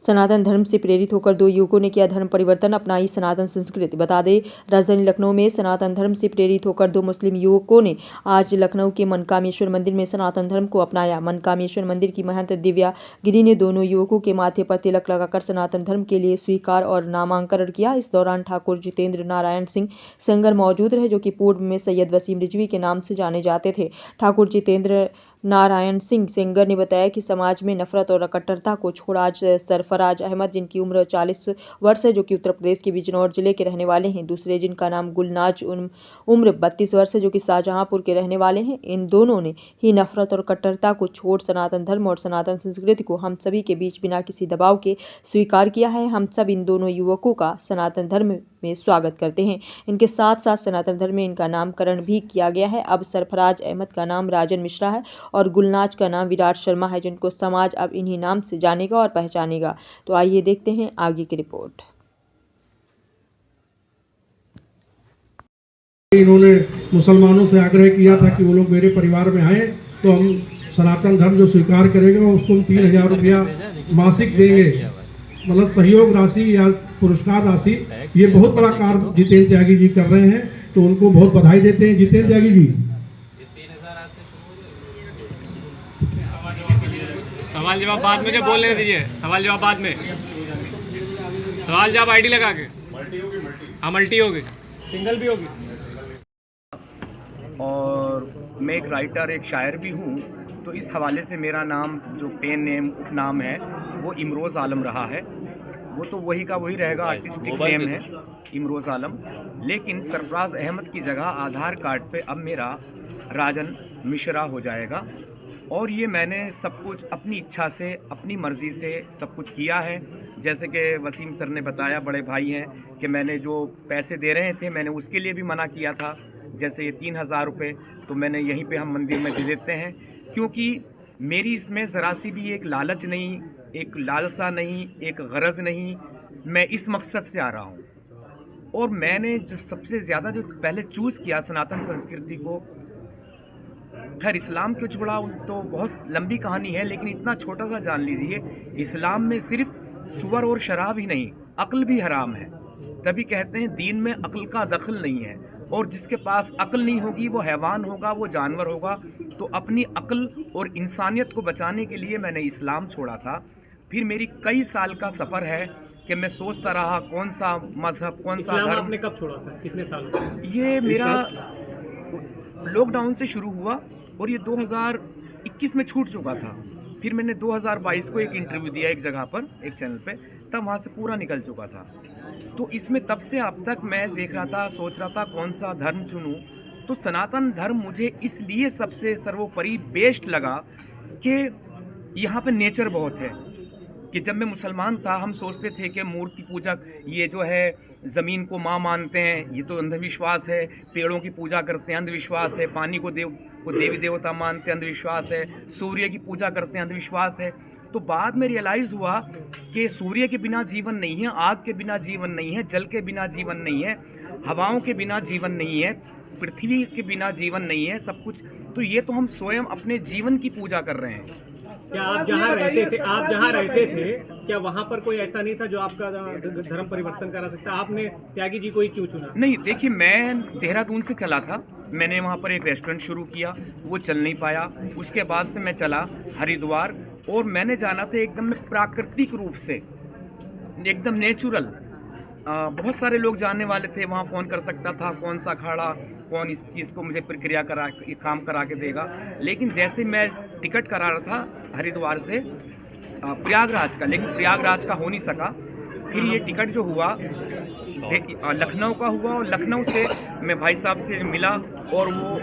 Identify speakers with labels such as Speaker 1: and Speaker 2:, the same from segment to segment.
Speaker 1: सनातन धर्म से प्रेरित होकर 2 युवकों ने किया धर्म परिवर्तन, अपनाई सनातन संस्कृति। बता दें, राजधानी लखनऊ में सनातन धर्म से प्रेरित होकर 2 मुस्लिम युवकों ने आज लखनऊ के मनकामेश्वर मंदिर में सनातन धर्म को अपनाया। मनकामेश्वर मंदिर की महंत दिव्या गिरी ने दोनों युवकों के माथे पर तिलक लगाकर सनातन धर्म के लिए स्वीकार और नामांकन किया। इस दौरान ठाकुर जितेंद्र नारायण सिंह सेंगर मौजूद रहे, जो कि पूर्व में सैयद वसीम रिजवी के नाम से जाने जाते थे। ठाकुर जितेंद्र नारायण सिंह सेंगर ने बताया कि समाज में नफरत और कट्टरता को छोड़ आज सरफराज अहमद, जिनकी उम्र 40 वर्ष है, जो कि उत्तर प्रदेश के बिजनौर जिले के रहने वाले हैं, दूसरे जिनका नाम गुलनाज उम्र 32 वर्ष है, जो कि शाहजहांपुर के रहने वाले हैं। इन दोनों ने ही नफरत और कट्टरता को छोड़ सनातन धर्म और सनातन संस्कृति को हम सभी के बीच बिना किसी दबाव के स्वीकार किया है। हम सब इन दोनों युवकों का सनातन धर्म में स्वागत करते हैं। इनके साथ साथ सनातन धर्म में इनका नामकरण भी किया गया है। अब सरफराज अहमद का नाम राजन मिश्रा है और गुलनाज का नाम विराट शर्मा है, जिनको समाज अब इन्हीं नाम से जानेगा और पहचानेगा। तो आइए देखते हैं आगे की रिपोर्ट।
Speaker 2: इन्होंने मुसलमानों से आग्रह किया था कि वो लोग मेरे परिवार में आए तो हम सनातन धर्म जो स्वीकार करेंगे उसको हम 3000 रुपया मासिक देंगे, मतलब सहयोग राशि या पुरस्कार राशि। ये बहुत बड़ा कार्य जितेंद्र त्यागी जी कर रहे हैं, तो उनको बहुत बधाई देते हैं। जितेंद्र त्यागी जी,
Speaker 3: सवाल जवाब बाद में, बोलने दीजिए। सवाल जवाब बाद में, सवाल जवाब आईडी लगा के। हाँ, मल्टी होगी, सिंगल भी होगी।
Speaker 4: और मैं एक राइटर, एक शायर भी हूँ, तो इस हवाले से मेरा नाम जो पेन नेम उपनाम है वो इमरोज़ आलम रहा है। वो तो वही का वही रहेगा, आर्टिस्टिक नेम है इमरोज़ आलम। लेकिन सरफराज अहमद की जगह आधार कार्ड पे अब मेरा राजन मिश्रा हो जाएगा। और ये मैंने सब कुछ अपनी इच्छा से, अपनी मर्ज़ी से सब कुछ किया है। जैसे कि वसीम सर ने बताया, बड़े भाई हैं, कि मैंने जो पैसे दे रहे थे मैंने उसके लिए भी मना किया था। जैसे ये 3000 रुपये तो मैंने यहीं पे हम मंदिर में दे देते हैं, क्योंकि मेरी इसमें ज़रा सी भी एक लालच नहीं, एक लालसा नहीं, एक गरज नहीं। मैं इस मकसद से आ रहा हूँ। और मैंने जो सबसे ज़्यादा जो पहले चूज़ किया सनातन संस्कृति को, खैर इस्लाम को छोड़ा तो बहुत लंबी कहानी है, लेकिन इतना छोटा सा जान लीजिए, इस्लाम में सिर्फ सुअर और शराब ही नहीं, अक्ल भी हराम है। तभी कहते हैं दीन में अक्ल का दखल नहीं है, और जिसके पास अक्ल नहीं होगी वो हैवान होगा, वो जानवर होगा। तो अपनी अक्ल और इंसानियत को बचाने के लिए मैंने इस्लाम छोड़ा था। फिर मेरी कई साल का सफ़र है कि मैं सोचता रहा कौन सा मज़हब, कौन सा धर्म।
Speaker 3: आपने कब छोड़ा था, कितने साल?
Speaker 4: ये मेरा लॉकडाउन से शुरू हुआ और ये 2021 में छूट चुका था। फिर मैंने 2022 को एक इंटरव्यू दिया एक जगह पर, एक चैनल पे, तब वहाँ से पूरा निकल चुका था। तो इसमें तब से अब तक मैं देख रहा था, सोच रहा था कौन सा धर्म चुनूं। तो सनातन धर्म मुझे इसलिए सबसे सर्वोपरि बेस्ट लगा कि यहाँ पे नेचर बहुत है। कि जब मैं मुसलमान था हम सोचते थे कि मूर्ति पूजा, ये जो है ज़मीन को माँ मानते हैं, ये तो अंधविश्वास है। पेड़ों की पूजा करते हैं, अंधविश्वास है। पानी को देवी देवता मानते हैं, अंधविश्वास है। सूर्य की पूजा करते हैं, अंधविश्वास है। तो बाद में रियलाइज़ हुआ कि सूर्य के बिना जीवन नहीं है, आग के बिना जीवन नहीं है, जल के बिना जीवन नहीं है, हवाओं के बिना जीवन नहीं है, पृथ्वी के बिना जीवन नहीं है, सब कुछ। तो ये तो हम स्वयं अपने जीवन की पूजा कर रहे हैं।
Speaker 3: क्या आप जहाँ रहते थे क्या वहाँ पर कोई ऐसा नहीं था जो आपका धर्म परिवर्तन करा सकता? आपने त्यागी जी को ही क्यों चुना?
Speaker 4: नहीं, देखिए, मैं देहरादून से चला था, मैंने वहाँ पर एक रेस्टोरेंट शुरू किया, वो चल नहीं पाया। उसके बाद से मैं चला हरिद्वार, और मैंने जाना था एकदम प्राकृतिक रूप से, एकदम नेचुरल। बहुत सारे लोग जानने वाले थे, वहाँ फ़ोन कर सकता था कौन सा अखाड़ा, कौन इस चीज़ को मुझे प्रक्रिया करा, काम करा के देगा। लेकिन जैसे मैं टिकट करा रहा था हरिद्वार से प्रयागराज का, लेकिन प्रयागराज का हो नहीं सका। फिर ये टिकट जो हुआ लखनऊ का हुआ, और लखनऊ से मैं भाई साहब से मिला, और वो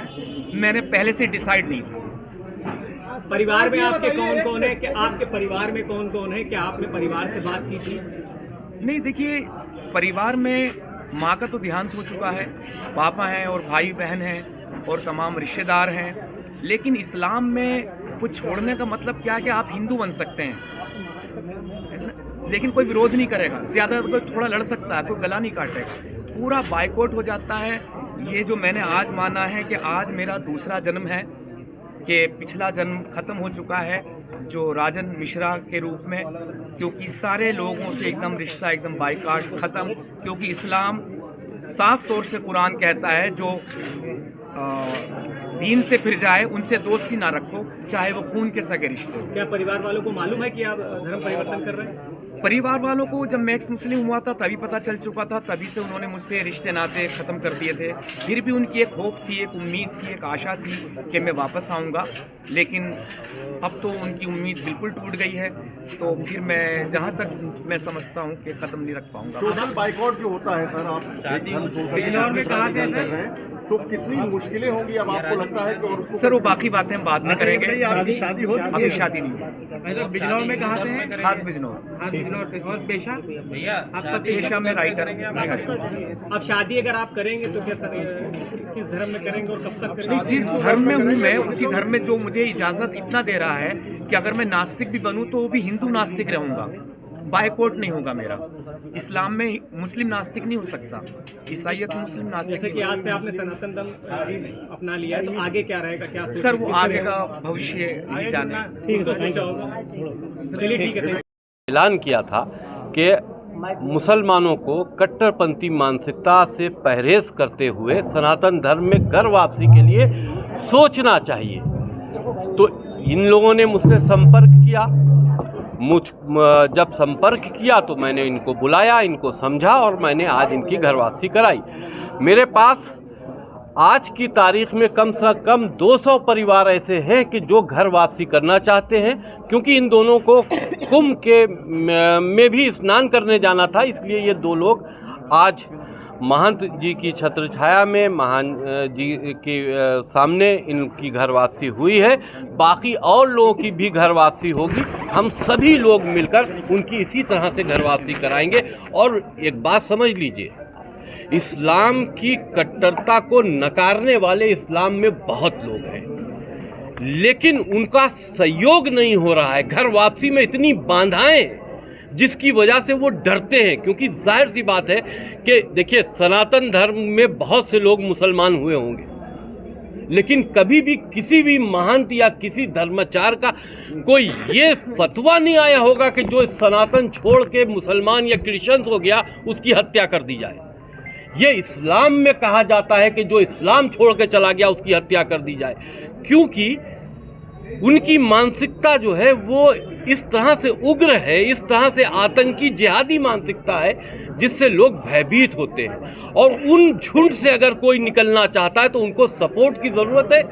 Speaker 4: मैंने पहले से डिसाइड नहीं था।
Speaker 3: परिवार में आपके कौन कौन है? क्या आपके परिवार में कौन कौन है? क्या आपने परिवार से बात की थी?
Speaker 4: नहीं, देखिए, परिवार में माँ का तो देहांत हो चुका है, पापा हैं और भाई बहन हैं और तमाम रिश्तेदार हैं। लेकिन इस्लाम में कुछ छोड़ने का मतलब क्या है कि आप हिंदू बन सकते हैं, लेकिन कोई विरोध नहीं करेगा, ज़्यादा कोई थोड़ा लड़ सकता है, कोई गला नहीं काटेगा। पूरा बाइकआउट हो जाता है। ये जो मैंने आज माना है कि आज मेरा दूसरा जन्म है, कि पिछला जन्म ख़त्म हो चुका है, जो राजन मिश्रा के रूप में, क्योंकि सारे लोगों से एकदम रिश्ता एकदम बाइकाट ख़त्म, क्योंकि इस्लाम साफ तौर से कुरान कहता है जो दीन से फिर जाए उनसे दोस्ती ना रखो, चाहे वो खून के सगे रिश्ते हो।
Speaker 3: क्या परिवार वालों को मालूम है कि आप धर्म परिवर्तन कर रहे हैं?
Speaker 4: परिवार वालों को जब मैं एक्स मुस्लिम हुआ था तभी पता चल चुका था, तभी से उन्होंने मुझसे रिश्ते नाते ख़त्म कर दिए थे। फिर भी उनकी एक होप थी, एक उम्मीद थी, एक आशा थी कि मैं वापस आऊँगा, लेकिन अब तो उनकी उम्मीद बिल्कुल टूट गई है। तो फिर मैं जहाँ तक मैं समझता हूँ कि ख़त्म नहीं रख पाऊँगा।
Speaker 5: सोशल बाइकआउट जो होता है सर, आप
Speaker 3: बिजनौर में कहा
Speaker 5: कर रहे हैं तो कितनी मुश्किलें होंगी अब आपको लगता है कि? और
Speaker 4: सर वो बाकी बातें हम बाद में करेंगे।
Speaker 5: आपकी शादी हो चुकी
Speaker 4: अभी
Speaker 5: है?
Speaker 4: शादी नहीं हुई।
Speaker 3: बिजनौर में कहाँ से हैं?
Speaker 4: खास बिजनौर।
Speaker 3: हाँ, बिजनौर से। और पेशा?
Speaker 4: भैया
Speaker 3: आपका
Speaker 4: पेशा में राइटर।
Speaker 3: अब शादी अगर आप करेंगे तो क्या किस धर्म में करेंगे और कब तक करेंगे?
Speaker 4: जिस धर्म में हूँ मैं, उसी धर्म में जो मुझे इजाज़त इतना दे रहा है कि अगर मैं नास्तिक भी बनूँ तो वो भी हिंदू नास्तिक रहूँगा, बायकॉट नहीं होगा मेरा। इस्लाम में मुस्लिम नास्तिक नहीं हो सकता, ईसाइयत में मुस्लिम नास्तिक।
Speaker 3: जैसे कि आज से आपने सनातन धर्म अपना लिया है, तो आगे क्या रहेगा? क्या
Speaker 4: सर वो आगे का भविष्य नहीं जाने।
Speaker 3: ठीक तो सोचा होगा। चलिए ठीक है।
Speaker 6: ऐलान किया था कि मुसलमानों को कट्टरपंथी मानसिकता से परहेज करते हुए सनातन धर्म में घर वापसी के लिए सोचना चाहिए। तो इन लोगों ने मुझसे संपर्क किया। जब संपर्क किया तो मैंने इनको बुलाया, इनको समझा और मैंने आज इनकी घर वापसी कराई। मेरे पास आज की तारीख में कम से कम 200 परिवार ऐसे हैं कि जो घर वापसी करना चाहते हैं, क्योंकि इन दोनों को कुंभ के में भी स्नान करने जाना था, इसलिए ये दो लोग आज महंत जी की छत्र छाया में महान जी के सामने इनकी घर वापसी हुई है। बाकी और लोगों की भी घर वापसी होगी। हम सभी लोग मिलकर उनकी इसी तरह से घर वापसी कराएंगे। और एक बात समझ लीजिए, इस्लाम की कट्टरता को नकारने वाले इस्लाम में बहुत लोग हैं, लेकिन उनका सहयोग नहीं हो रहा है। घर वापसी में इतनी बाधाएं जिसकी वजह से वो डरते हैं, क्योंकि जाहिर सी बात है कि देखिए सनातन धर्म में बहुत से लोग मुसलमान हुए होंगे, लेकिन कभी भी किसी भी महंत या किसी धर्माचार्य का कोई ये फतवा नहीं आया होगा कि जो सनातन छोड़ के मुसलमान या क्रिश्चियंस हो गया उसकी हत्या कर दी जाए। ये इस्लाम में कहा जाता है कि जो इस्लाम छोड़ के चला गया उसकी हत्या कर दी जाए, क्योंकि उनकी मानसिकता जो है वो इस तरह से उग्र है, इस तरह से आतंकी जिहादी मानसिकता है जिससे लोग भयभीत होते हैं। और उन झुंड से अगर कोई निकलना चाहता है तो उनको सपोर्ट की ज़रूरत है।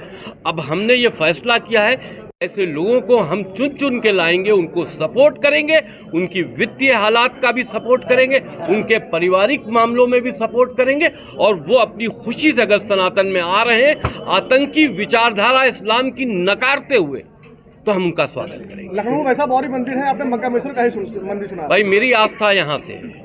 Speaker 6: अब हमने ये फैसला किया है, ऐसे लोगों को हम चुन चुन के लाएंगे, उनको सपोर्ट करेंगे, उनकी वित्तीय हालात का भी सपोर्ट करेंगे, उनके पारिवारिक मामलों में भी सपोर्ट करेंगे। और वो अपनी खुशी से अगर सनातन में आ रहे हैं आतंकी विचारधारा इस्लाम की नकारते हुए, तो हम उनका स्वागत करेंगे।
Speaker 5: लखनऊ में वैसा बौरी मंदिर है, आपने मंकामेश्वर का ही मंदिर सुना?
Speaker 6: भाई मेरी आस्था यहाँ से है,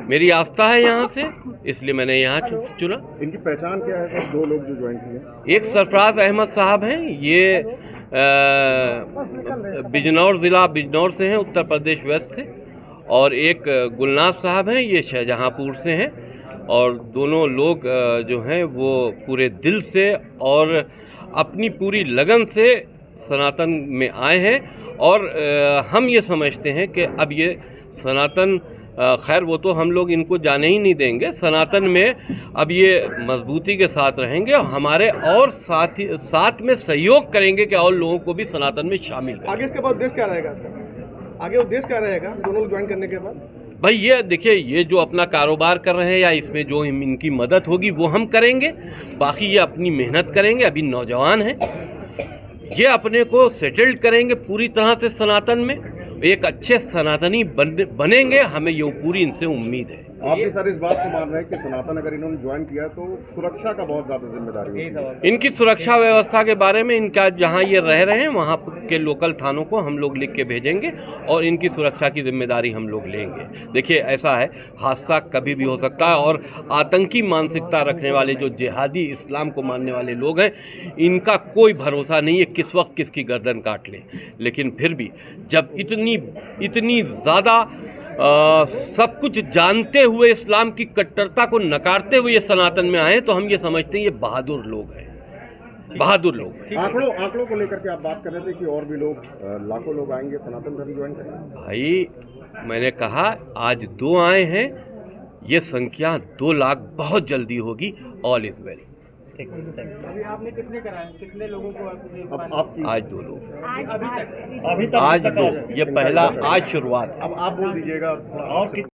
Speaker 6: मेरी आस्था है यहाँ से, इसलिए मैंने यहाँ चुना।
Speaker 5: इनकी पहचान क्या है सर, दो लोग जो ज्वाइन किए?
Speaker 6: एक सरफराज अहमद साहब हैं, ये बिजनौर ज़िला बिजनौर से हैं, उत्तर प्रदेश वेस्ट से। और एक गुलनाज साहब हैं, ये शाहजहाँपुर से हैं। और दोनों लोग जो हैं वो पूरे दिल से और अपनी पूरी लगन से सनातन में आए हैं। और हम ये समझते हैं कि अब ये सनातन खैर वो तो हम लोग इनको जाने ही नहीं देंगे, सनातन में अब ये मजबूती के साथ रहेंगे और हमारे और साथ में सहयोग करेंगे कि और लोगों को भी सनातन में शामिल करें।
Speaker 5: आगे इसके बाद उद्देश्य क्या रहेगा इसका? आगे उद्देश्य क्या रहेगा दोनों लोग ज्वाइन करने के बाद?
Speaker 6: भाई ये देखिए, ये जो अपना कारोबार कर रहे हैं या इसमें जो इनकी मदद होगी वो हम करेंगे। बाकी ये अपनी मेहनत करेंगे, अभी नौजवान हैं, ये अपने को सेटल्ड करेंगे पूरी तरह से सनातन में, एक अच्छे सनातनी बनेंगे, हमें ये पूरी इनसे उम्मीद है।
Speaker 5: आप भी सर इस बात को मान रहे हैं कि सनातन अगर इन्होंने ज्वाइन किया तो सुरक्षा का बहुत ज़्यादा जिम्मेदारी है?
Speaker 6: इनकी सुरक्षा व्यवस्था के बारे में इनका जहां ये रह रहे हैं वहां के लोकल थानों को हम लोग लिख के भेजेंगे और इनकी सुरक्षा की जिम्मेदारी हम लोग लेंगे। देखिए ऐसा है, हादसा कभी भी हो सकता है और आतंकी मानसिकता रखने वाले जो जिहादी इस्लाम को मानने वाले लोग हैं, इनका कोई भरोसा नहीं है किस वक्त किसकी गर्दन काट लें। लेकिन फिर भी जब इतनी ज़्यादा सब कुछ जानते हुए इस्लाम की कट्टरता को नकारते हुए ये सनातन में आए, तो हम ये समझते हैं ये बहादुर लोग हैं। बहादुर लोग।
Speaker 5: आंकड़ों को लेकर के आप बात कर रहे थे कि और भी लोग लाखों लोग आएंगे सनातन धर्म ज्वाइन करेंगे।
Speaker 6: भाई मैंने कहा आज 2 आए हैं, ये संख्या 2 लाख बहुत जल्दी होगी। All is well.
Speaker 3: आपने कितने कराए, कितने लोगों को
Speaker 6: आज 2 लोग,
Speaker 5: अभी तक
Speaker 6: आज 2, ये पहला आज शुरुआत।
Speaker 5: अब आप बोल दीजिएगा।